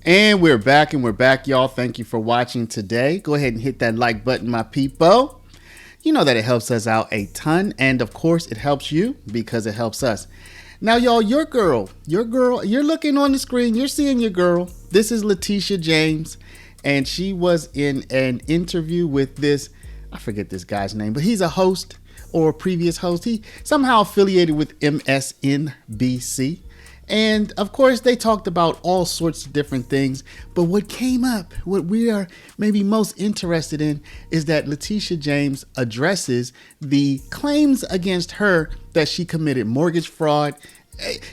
And we're back, y'all. Thank you for watching today. Go ahead and hit that like button, my people. You know that it helps us out a ton. And of course, it helps you because it helps us. Now, y'all, your girl, you're looking on the screen. You're seeing your girl. This is Letitia James. And she was in an interview with this, I forget this guy's name, but he's a host or a previous host. He somehow affiliated with MSNBC. And of course, they talked about all sorts of different things. But what came up, what we are maybe most interested in, is that Letitia James addresses the claims against her that she committed mortgage fraud.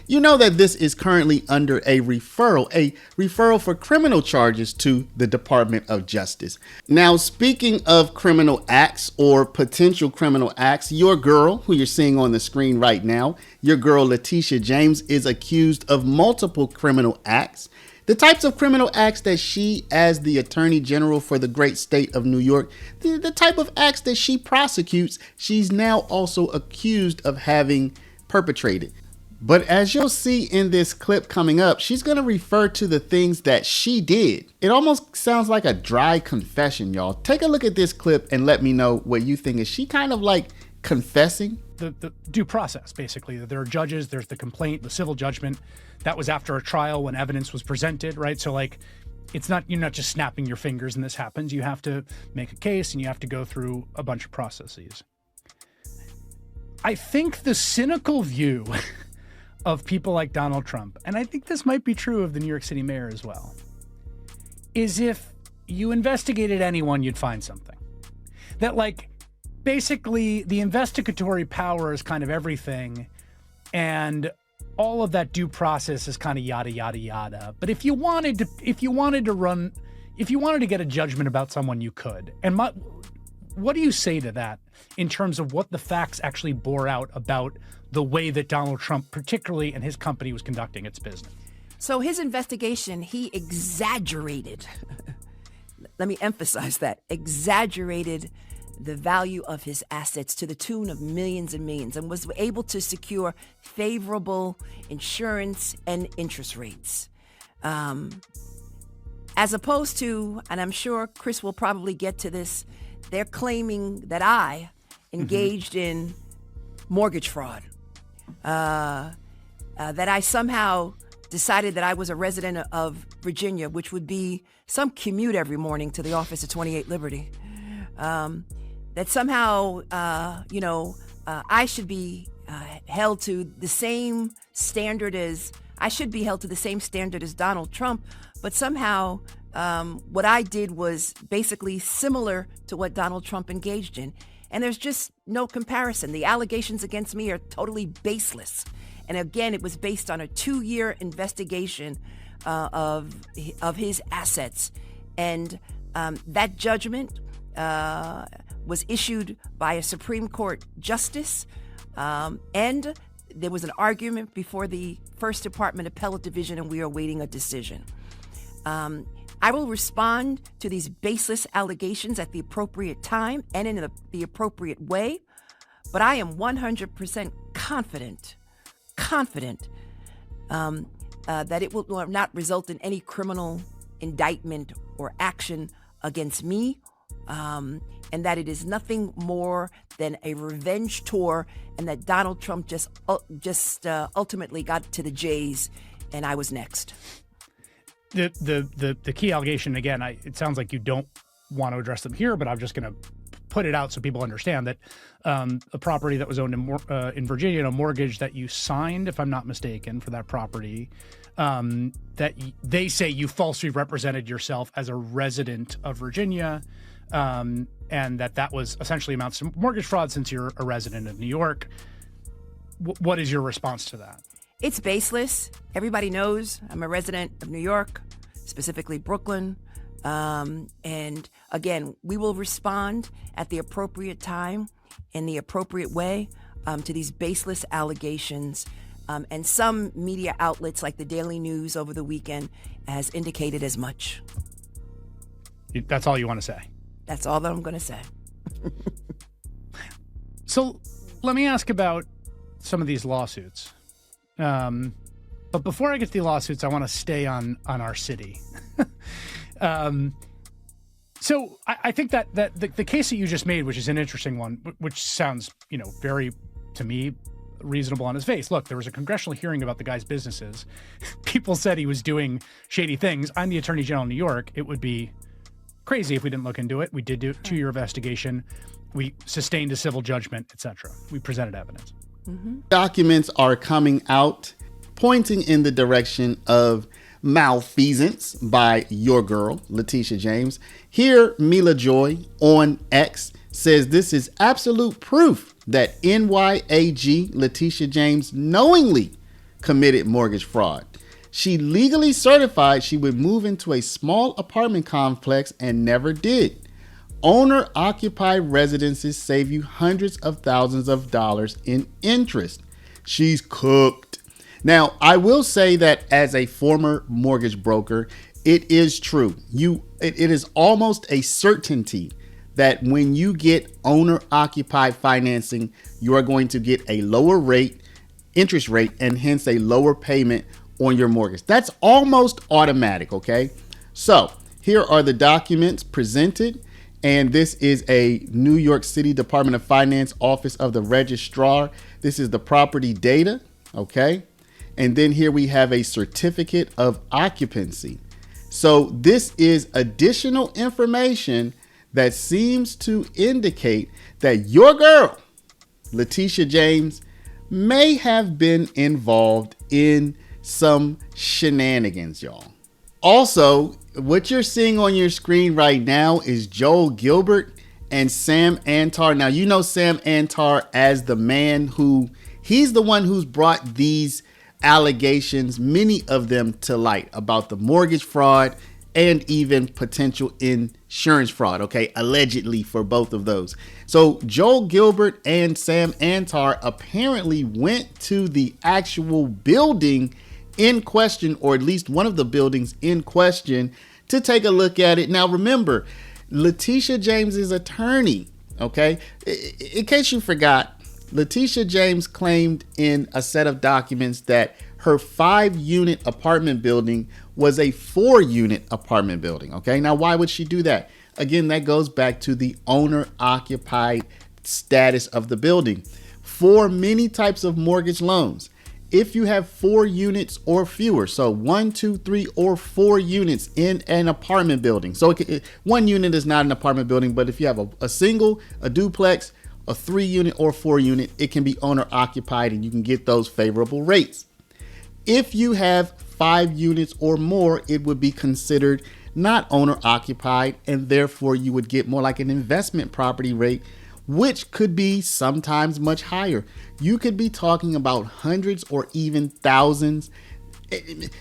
You know that this is currently under a referral for criminal charges to the Department of Justice. Now, speaking of criminal acts or potential criminal acts, your girl, who you're seeing on the screen right now, your girl Letitia James, is accused of multiple criminal acts. The types of criminal acts that she, as the Attorney General for the great state of New York, the type of acts that she prosecutes, she's now also accused of having perpetrated. But as you'll see in this clip coming up, she's going to refer to the things that she did. It almost sounds like a dry confession, y'all. Take a look at this clip and let me know what you think. Is she kind of like confessing? The due process, basically. There are judges, there's the complaint, the civil judgment. That was after a trial when evidence was presented, right? So like, you're not just snapping your fingers and this happens. You have to make a case and you have to go through a bunch of processes. I think the cynical view of people like Donald Trump, and I think this might be true of the New York City mayor as well, is if you investigated anyone, you'd find something. That like, basically the investigatory power is kind of everything, and all of that due process is kind of yada, yada, yada. But if you wanted to get a judgment about someone, you could. And what do you say to that in terms of what the facts actually bore out about the way that Donald Trump, particularly, and his company was conducting its business? So his investigation, he exaggerated. Let me emphasize that. Exaggerated the value of his assets to the tune of millions and millions, and was able to secure favorable insurance and interest rates. As opposed to, and I'm sure Chris will probably get to this, they're claiming that I engaged in mortgage fraud. That I somehow decided that I was a resident of Virginia, which would be some commute every morning to the office at 28 Liberty. That somehow, I should be held to the same standard as Donald Trump, but somehow what I did was basically similar to what Donald Trump engaged in. And there's just no comparison. The allegations against me are totally baseless. And again, it was based on a 2-year investigation of his assets. And that judgment was issued by a Supreme Court justice. And there was an argument before the First Department Appellate Division, and we are awaiting a decision. I will respond to these baseless allegations at the appropriate time and in the appropriate way, but I am 100% confident that it will not result in any criminal indictment or action against me, and that it is nothing more than a revenge tour, and that Donald Trump just ultimately got to the J's, and I was next. The key allegation, again, it sounds like you don't want to address them here, but I'm just going to put it out so people understand that a property that was owned in Virginia, a mortgage that you signed, if I'm not mistaken, for that property, that they say you falsely represented yourself as a resident of Virginia, and that was essentially amounts to mortgage fraud since you're a resident of New York. What is your response to that? It's baseless. Everybody knows I'm a resident of New York, specifically Brooklyn. And again, we will respond at the appropriate time in the appropriate way to these baseless allegations. And some media outlets like the Daily News over the weekend has indicated as much. That's all you want to say? That's all that I'm going to say. So let me ask about some of these lawsuits. But before I get to the lawsuits, I want to stay on our city. So I think that the case that you just made, which is an interesting one, which sounds, very, to me, reasonable on his face. Look, there was a congressional hearing about the guy's businesses. People said he was doing shady things. I'm the Attorney General of New York. It would be crazy if we didn't look into it. We did do a 2-year investigation. We sustained a civil judgment, etc. We presented evidence. Documents are coming out pointing in the direction of malfeasance by your girl, Letitia James. Here, Mila Joy on X says this is absolute proof that NYAG Letitia James knowingly committed mortgage fraud. She legally certified she would move into a small apartment complex and never did. Owner-occupied residences save you hundreds of thousands of dollars in interest. She's cooked. Now, I will say that as a former mortgage broker, it is true. It is almost a certainty that when you get owner-occupied financing, you are going to get a lower interest rate, and hence a lower payment on your mortgage. That's almost automatic, okay? So here are the documents presented, and this is a New York City Department of Finance Office of the Registrar. This is the property data, okay? And then here we have a certificate of occupancy. So this is additional information that seems to indicate that your girl, Letitia James, may have been involved in some shenanigans, y'all. Also, what you're seeing on your screen right now is Joel Gilbert and Sam Antar. Now, you know Sam Antar as the man he's the one who's brought these allegations, many of them, to light about the mortgage fraud and even potential insurance fraud, okay? Allegedly for both of those. So Joel Gilbert and Sam Antar apparently went to the actual building in question, or at least one of the buildings in question, to take a look at it. Now, remember, Letitia James's attorney, okay? In case you forgot, Letitia James claimed in a set of documents that her 5-unit apartment building was a 4-unit apartment building, okay? Now, why would she do that? Again, that goes back to the owner-occupied status of the building. For many types of mortgage loans, if you have 4 units or fewer, so 1, 2, 3, or 4 units in an apartment building. So 1 unit is not an apartment building, but if you have a single, a duplex, a 3-unit or 4-unit, it can be owner occupied and you can get those favorable rates. If you have 5 units or more, it would be considered not owner occupied, and therefore you would get more like an investment property rate, which could be sometimes much higher. You could be talking about hundreds or even thousands,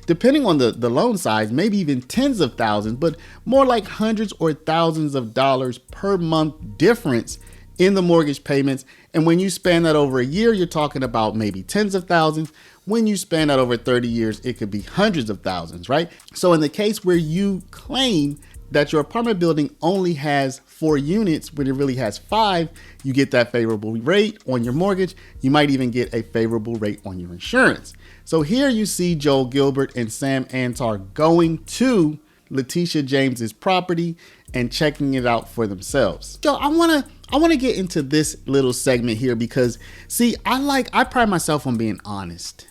depending on the loan size, maybe even tens of thousands, but more like hundreds or thousands of dollars per month difference in the mortgage payments. And when you span that over a year, you're talking about maybe tens of thousands. When you span that over 30 years, it could be hundreds of thousands, right? So in the case where you claim that your apartment building only has 4 units, when it really has 5, you get that favorable rate on your mortgage. You might even get a favorable rate on your insurance. So here you see Joel Gilbert and Sam Antar going to Letitia James's property and checking it out for themselves. So I want to get into this little segment here because, see, I pride myself on being honest.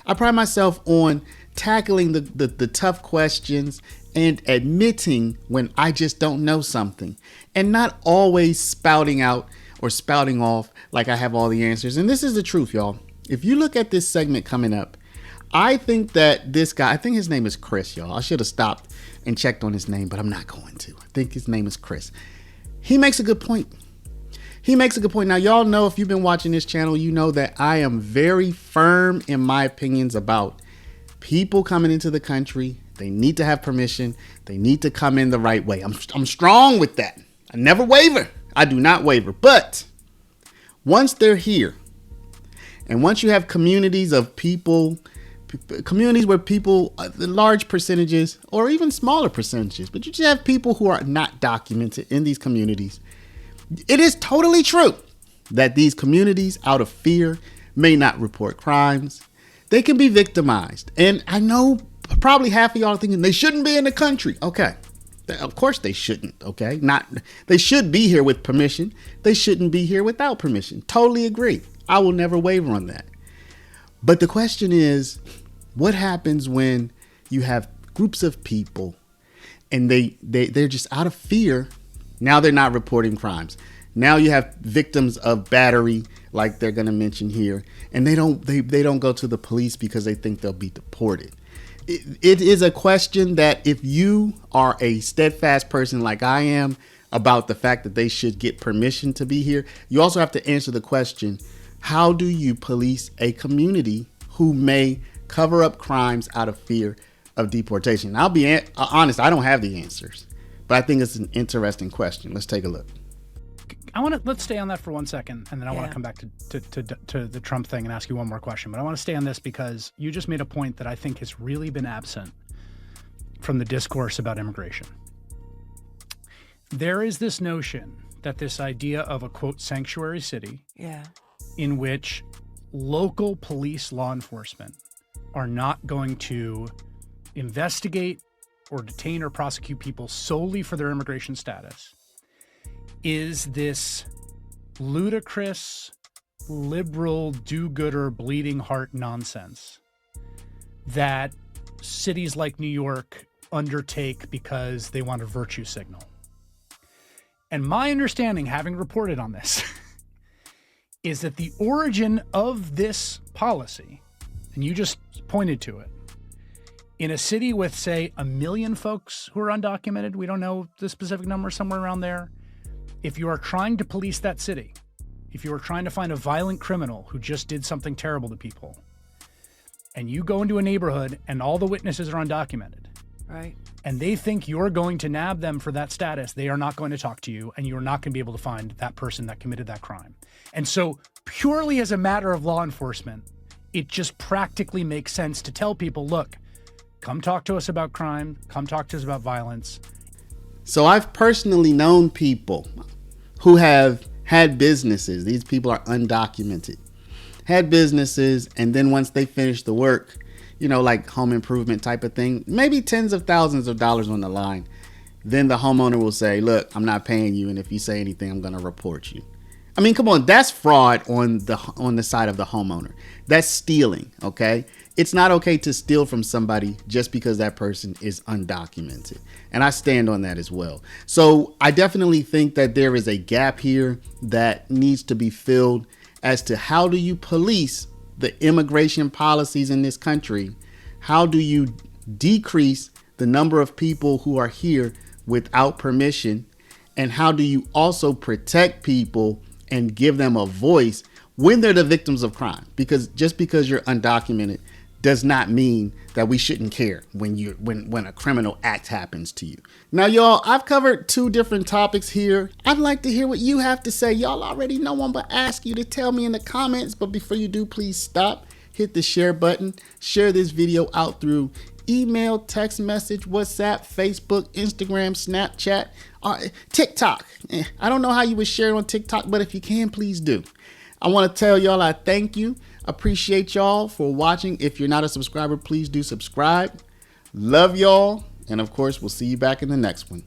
I pride myself on tackling the tough questions and admitting when I just don't know something, and not always spouting out or spouting off like I have all the answers. And this is the truth, y'all. If you look at this segment coming up, I think that this guy, I think his name is Chris, y'all. I should have stopped and checked on his name, but I'm not going to. I think his name is Chris. He makes a good point. Now, y'all know, if you've been watching this channel, you know that I am very firm in my opinions about people coming into the country. They need to have permission. They need to come in the right way. I'm strong with that. I never waver. I do not waver. But once they're here, and once you have communities of people, communities where people, large percentages or even smaller percentages, but you just have people who are not documented in these communities, it is totally true that these communities, out of fear, may not report crimes. They can be victimized. And I know probably half of y'all are thinking they shouldn't be in the country. Okay. Of course they shouldn't. Okay. They should be here with permission. They shouldn't be here without permission. Totally agree. I will never waver on that. But the question is, what happens when you have groups of people and they're just out of fear? Now they're not reporting crimes. Now you have victims of battery, like they're going to mention here, and they don't go to the police because they think they'll be deported. It is a question that if you are a steadfast person like I am about the fact that they should get permission to be here, you also have to answer the question, how do you police a community who may cover up crimes out of fear of deportation? I'll be honest, I don't have the answers, but I think it's an interesting question. Let's take a look. Let's stay on that for 1 second, and then I want to come back to the Trump thing and ask you one more question. But I want to stay on this because you just made a point that I think has really been absent from the discourse about immigration. There is this notion that this idea of a, quote, sanctuary city in which local police law enforcement are not going to investigate or detain or prosecute people solely for their immigration status is this ludicrous, liberal, do-gooder, bleeding heart nonsense that cities like New York undertake because they want a virtue signal. And my understanding, having reported on this, is that the origin of this policy, and you just pointed to it, in a city with, say, 1 million folks who are undocumented, we don't know the specific number, somewhere around there. If you are trying to police that city, if you are trying to find a violent criminal who just did something terrible to people, and you go into a neighborhood and all the witnesses are undocumented, right, and they think you're going to nab them for that status, they are not going to talk to you, and you're not going to be able to find that person that committed that crime. And so purely as a matter of law enforcement, it just practically makes sense to tell people, look, come talk to us about crime, come talk to us about violence. So I've personally known people who have had businesses. These people are undocumented, had businesses, and then once they finish the work, like home improvement type of thing, maybe tens of thousands of dollars on the line, then the homeowner will say, look, I'm not paying you, and if you say anything, I'm going to report you. I mean, come on, that's fraud on the side of the homeowner. That's stealing, okay? It's not okay to steal from somebody just because that person is undocumented. And I stand on that as well. So I definitely think that there is a gap here that needs to be filled as to how do you police the immigration policies in this country? How do you decrease the number of people who are here without permission? And how do you also protect people and give them a voice when they're the victims of crime? Because just because you're undocumented does not mean that we shouldn't care when a criminal act happens to you. Now, y'all, I've covered 2 different topics here. I'd like to hear what you have to say. Y'all already know I'm gonna ask you to tell me in the comments, but before you do, please stop, hit the share button, share this video out through email, text message, WhatsApp, Facebook, Instagram, Snapchat, TikTok. I don't know how you would share it on TikTok, but if you can, please do. I want to tell y'all I thank you. Appreciate y'all for watching. If you're not a subscriber, please do subscribe. Love y'all. And of course, we'll see you back in the next one.